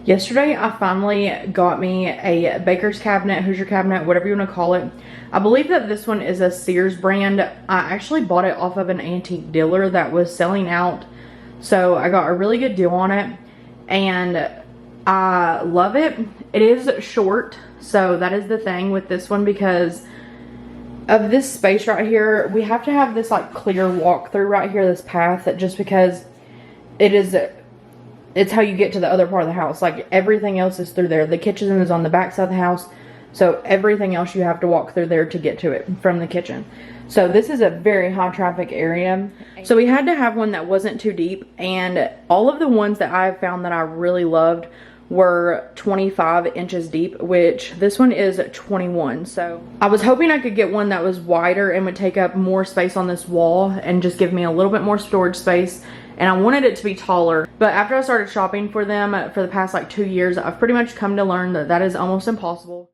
Yesterday, I finally got me a baker's cabinet, Hoosier cabinet, whatever you want to call it. I believe that this one is a Sears brand. I actually bought it off of an antique dealer that was selling out. So I got a really good deal on it and I love it. It is short, so that is the thing with this one because of this space right here. We have to have this like clear walk-through right here, this path, just because it's how you get to the other part of the house. Like everything else is through there. The kitchen is on the back side of the house. So everything else you have to walk through there to get to it from the kitchen. So this is a very high traffic area. So we had to have one that wasn't too deep. And all of the ones that I found that I really loved were 25 inches deep, which this one is 21. So I was hoping I could get one that was wider and would take up more space on this wall and just give me a little bit more storage space. And I wanted it to be taller, but after I started shopping for them for the past like 2 years, I've pretty much come to learn that that is almost impossible.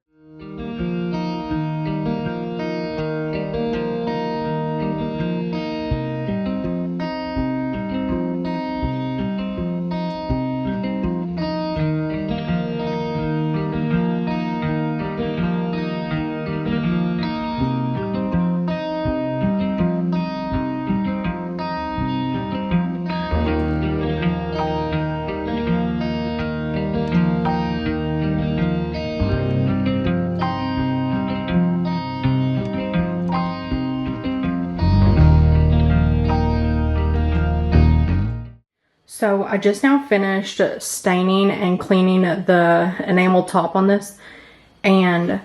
So I just now finished staining and cleaning the enamel top on this, and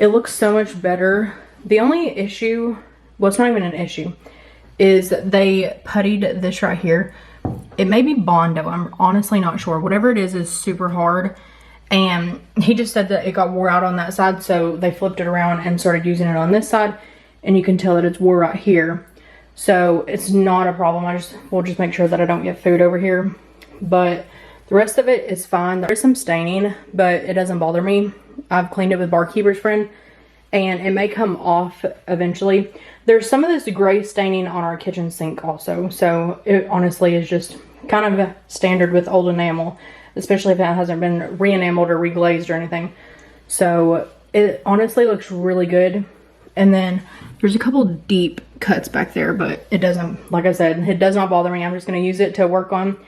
it looks so much better. The only issue, well, it's not even an issue, is they puttied this right here. It may be Bondo, I'm honestly not sure. Whatever it is super hard, and he just said that it got wore out on that side, so they flipped it around and started using it on this side, and you can tell that it's wore right here. So it's not a problem. We'll just make sure that I don't get food over here. But the rest of it is fine. There is some staining, but it doesn't bother me. I've cleaned it with Barkeeper's Friend, and it may come off eventually. There's some of this gray staining on our kitchen sink also. So it honestly is just kind of standard with old enamel, especially if it hasn't been re-enameled or reglazed or anything. So it honestly looks really good. And then there's a couple deep cuts back there, but it doesn't, like I said, it does not bother me. I'm just going to use it to work on.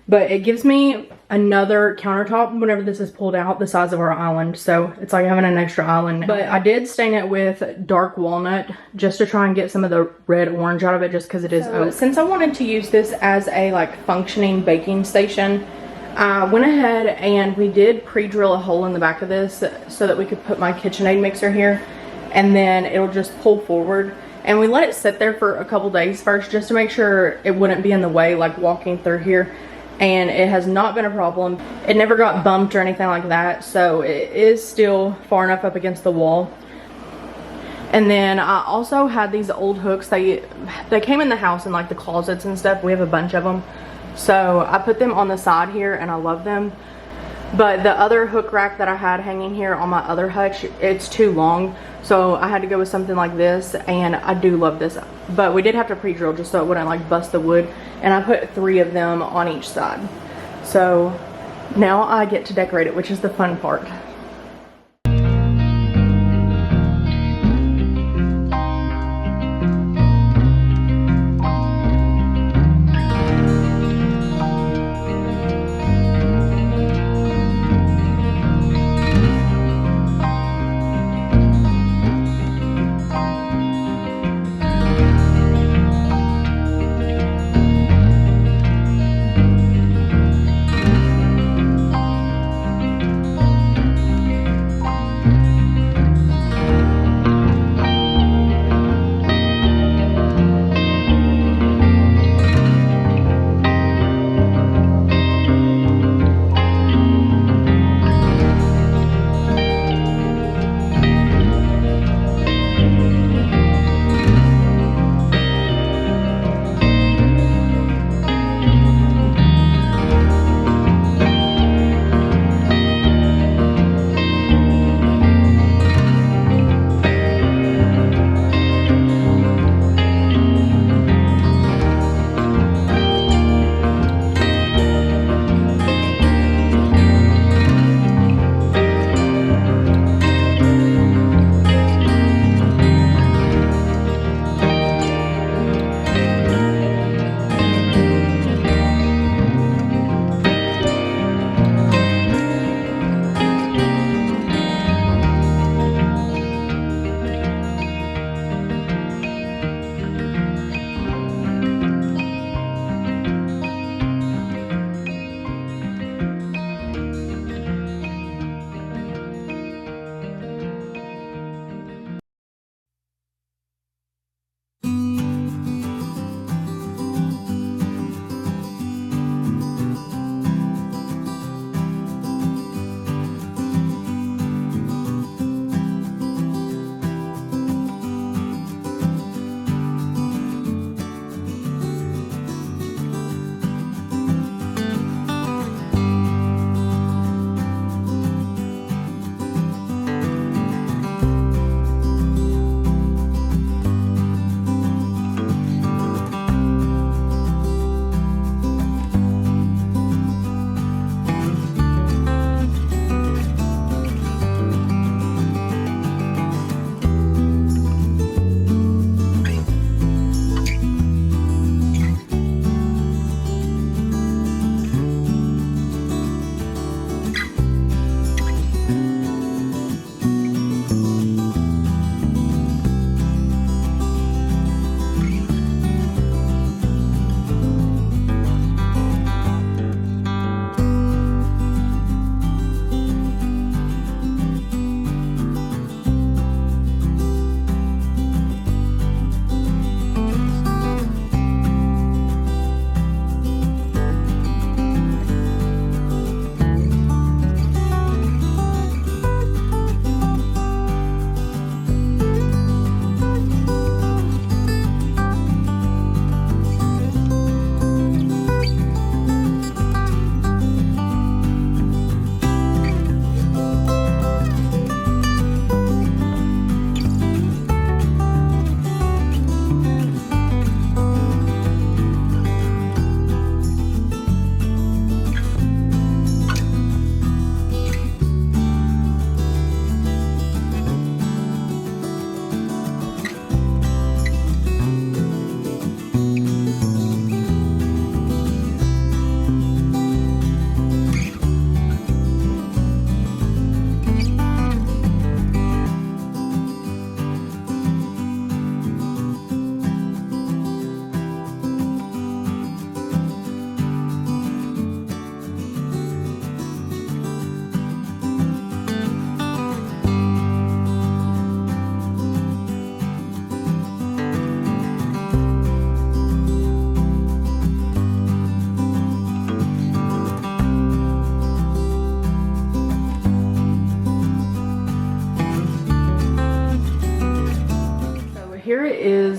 But it gives me another countertop whenever this is pulled out, the size of our island. So it's like having an extra island now. But I did stain it with dark walnut just to try and get some of the red orange out of it, just because it is oak. Since I wanted to use this as a like functioning baking station, I went ahead and we did pre-drill a hole in the back of this so that we could put my KitchenAid mixer here. And then it'll just pull forward, and we let it sit there for a couple days first just to make sure it wouldn't be in the way like walking through here, and it has not been a problem. It never got bumped or anything like that, so it is still far enough up against the wall. And then I also had these old hooks. They came in the house in like the closets and stuff. We have a bunch of them, so I put them on the side here and I love them. But the other hook rack that I had hanging here on my other hutch, it's too long. So I had to go with something like this, and I do love this. But we did have to pre-drill just so it wouldn't like bust the wood. And I put 3 of them on each side. So now I get to decorate it, which is the fun part.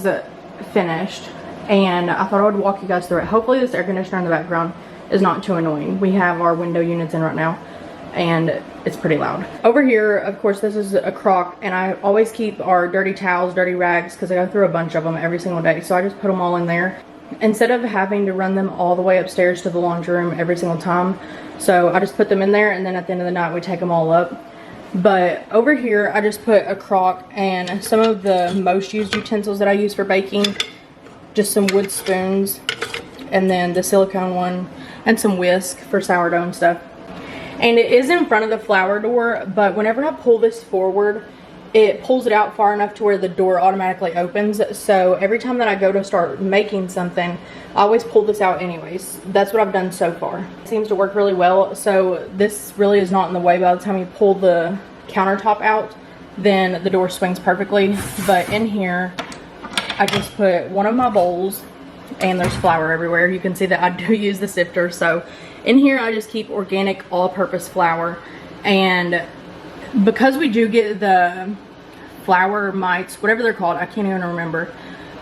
is finished, and I thought I would walk you guys through it. Hopefully this air conditioner in the background is not too annoying. We have our window units in right now, and it's pretty loud. Over here, of course, this is a crock, and I always keep our dirty towels, dirty rags, because I go through a bunch of them every single day. So I just put them all in there instead of having to run them all the way upstairs to the laundry room every single time. So I just put them in there, and then at the end of the night we take them all up. But over here I just put a crock and some of the most used utensils that I use for baking, just some wood spoons, and then the silicone one, and some whisk for sourdough and stuff. And it is in front of the flour door, but whenever I pull this forward, it pulls it out far enough to where the door automatically opens. So every time that I go to start making something, I always pull this out anyways. That's what I've done so far. It seems to work really well. So this really is not in the way. By the time you pull the countertop out, then the door swings perfectly. But in here, I just put one of my bowls, and there's flour everywhere. You can see that I do use the sifter. So in here, I just keep organic all-purpose flour. And because we do get the flour mites, whatever they're called, I can't even remember,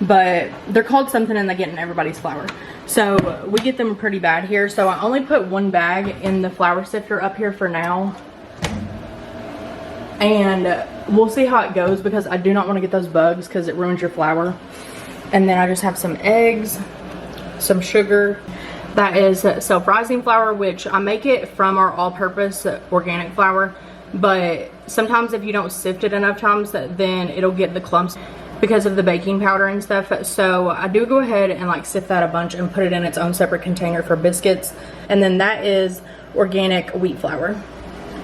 but they're called something, and they get in everybody's flour. So we get them pretty bad here. So I only put one bag in the flour sifter up here for now, and we'll see how it goes, because I do not want to get those bugs because it ruins your flour. And then I just have some eggs, some sugar. That is self-rising flour, which I make it from our all-purpose organic flour. But sometimes if you don't sift it enough times, then it'll get the clumps because of the baking powder and stuff. So I do go ahead and like sift that a bunch and put it in its own separate container for biscuits. And then that is organic wheat flour.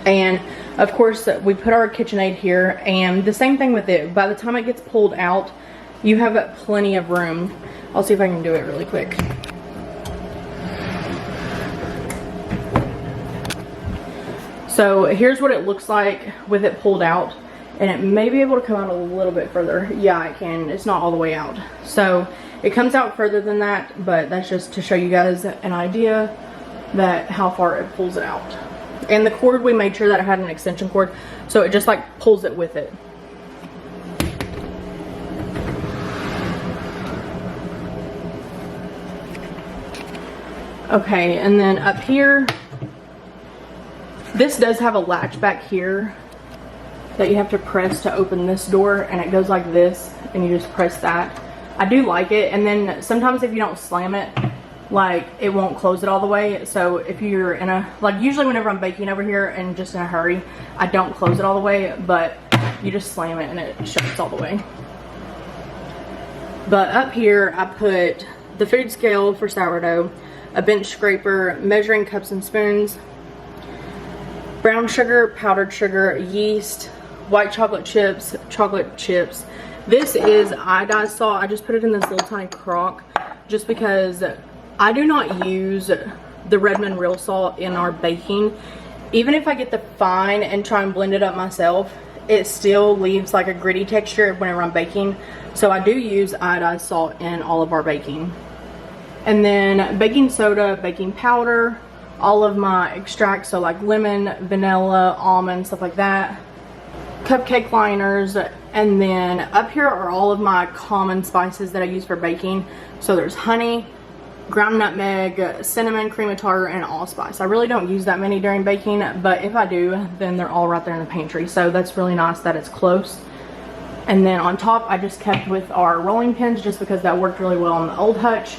And of course we put our KitchenAid here, and the same thing with it. By the time it gets pulled out, you have plenty of room. I'll see if I can do it really quick. So here's what it looks like with it pulled out, and it may be able to come out a little bit further. Yeah, it can. It's not all the way out. So it comes out further than that, but that's just to show you guys an idea that how far it pulls it out. And the cord, we made sure that it had an extension cord, so it just like pulls it with it. Okay, and then up here, this does have a latch back here that you have to press to open this door, and it goes like this, and you just press that. I do like it, and then sometimes if you don't slam it, like it won't close it all the way. So if you're in a, like usually whenever I'm baking over here and just in a hurry, I don't close it all the way, but you just slam it and it shuts all the way. But up here I put the food scale for sourdough, a bench scraper, measuring cups and spoons, brown sugar, powdered sugar, yeast, white chocolate chips. This is iodized salt. I just put it in this little tiny crock just because I do not use the Redmond real salt in our baking. Even if I get the fine and try and blend it up myself, it still leaves like a gritty texture whenever I'm baking. So I do use iodized salt in all of our baking. And then baking soda, baking powder, all of my extracts, so like lemon, vanilla, almond, stuff like that, cupcake liners, and then up here are all of my common spices that I use for baking. So there's honey, ground nutmeg, cinnamon, cream of tartar, and allspice. I really don't use that many during baking, but if I do, then they're all right there in the pantry. So that's really nice that it's close. And then on top, I just kept with our rolling pins just because that worked really well on the old hutch.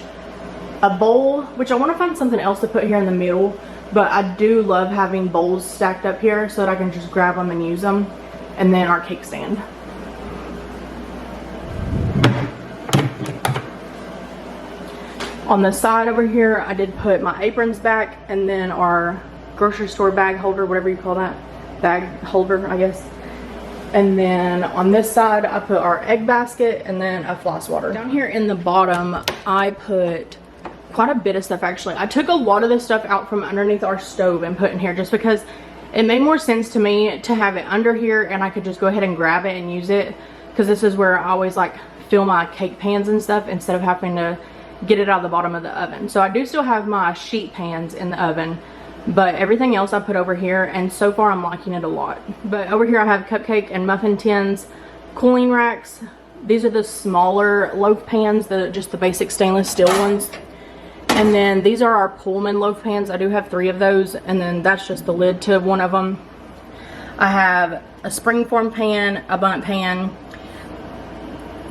A bowl, which I want to find something else to put here in the middle, but I do love having bowls stacked up here so that I can just grab them and use them. And then our cake stand. On the side over here, I did put my aprons back, and then our grocery store bag holder, whatever you call that, bag holder, I guess. And then on this side, I put our egg basket and then a floss water. Down here in the bottom, I put quite a bit of stuff actually. I took a lot of this stuff out from underneath our stove and put in here just because it made more sense to me to have it under here, and I could just go ahead and grab it and use it, because this is where I always like fill my cake pans and stuff instead of having to get it out of the bottom of the oven. So I do still have my sheet pans in the oven, but everything else I put over here, and so far I'm liking it a lot. But over here I have cupcake and muffin tins, cooling racks, These are the smaller loaf pans, just the basic stainless steel ones. And then these are our Pullman loaf pans. I do have 3 of those, and then that's just the lid to one of them. I have a springform pan, a bundt pan,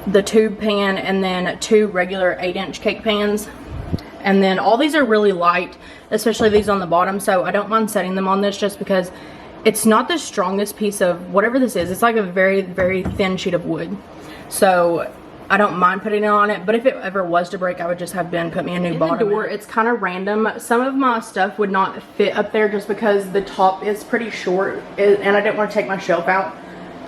the tube pan, and then 2 regular 8-inch cake pans. And then all these are really light, especially these on the bottom, so I don't mind setting them on this just because it's not the strongest piece of whatever this is. It's like a very, very thin sheet of wood. So I don't mind putting it on it, but if it ever was to break, I would just have Ben put me a new bottom. In the door, it's kind of random. Some of my stuff would not fit up there just because the top is pretty short and I didn't want to take my shelf out.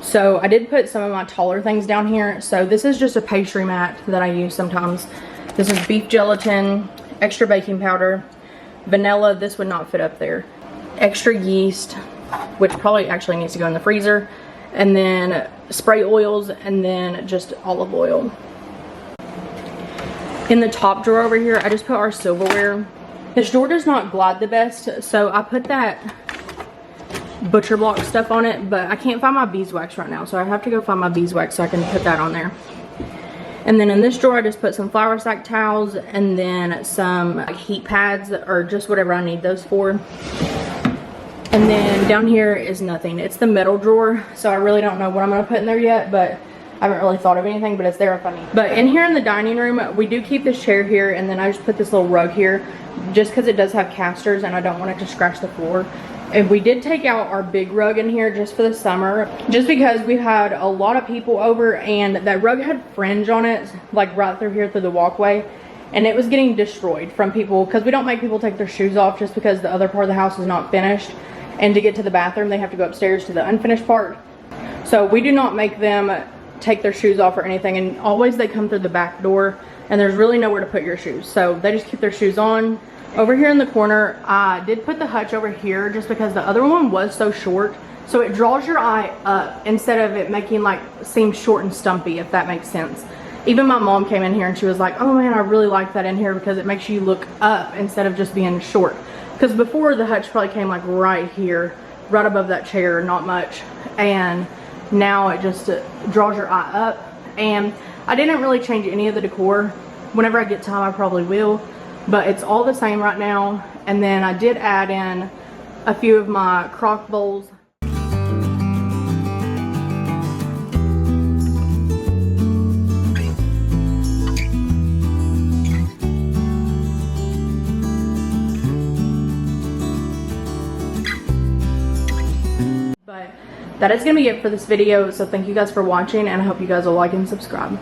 So I did put some of my taller things down here. So this is just a pastry mat that I use sometimes. This is beef gelatin, extra baking powder, vanilla. This would not fit up there. Extra yeast, which probably actually needs to go in the freezer, and then spray oils, and then just olive oil. In the top drawer over here, I just put our silverware. This drawer does not glide the best, so I put that butcher block stuff on it, but I can't find my beeswax right now, so I have to go find my beeswax so I can put that on there. And then in this drawer, I just put some flour sack towels and then some heat pads, or just whatever I need those for. And then down here is nothing. It's the metal drawer, so I really don't know what I'm going to put in there yet, but I haven't really thought of anything, but it's there if I need. But in here in the dining room, we do keep this chair here, and then I just put this little rug here just because it does have casters and I don't want it to scratch the floor. And we did take out our big rug in here just for the summer, just because we had a lot of people over, and that rug had fringe on it, like right through here through the walkway, and it was getting destroyed from people, because we don't make people take their shoes off just because the other part of the house is not finished. And to get to the bathroom, they have to go upstairs to the unfinished part. So we do not make them take their shoes off or anything, and always they come through the back door, and there's really nowhere to put your shoes. So they just keep their shoes on. Over here in the corner, I did put the hutch over here just because the other one was so short. So it draws your eye up instead of it making like seem short and stumpy, if that makes sense. Even my mom came in here and she was like, oh man, I really like that in here because it makes you look up instead of just being short. Because before, the hutch probably came like right here, right above that chair, not much. And now it just draws your eye up. And I didn't really change any of the decor. Whenever I get time, I probably will. But it's all the same right now. And then I did add in a few of my crock bowls. But that is going to be it for this video. So thank you guys for watching, and I hope you guys will like and subscribe.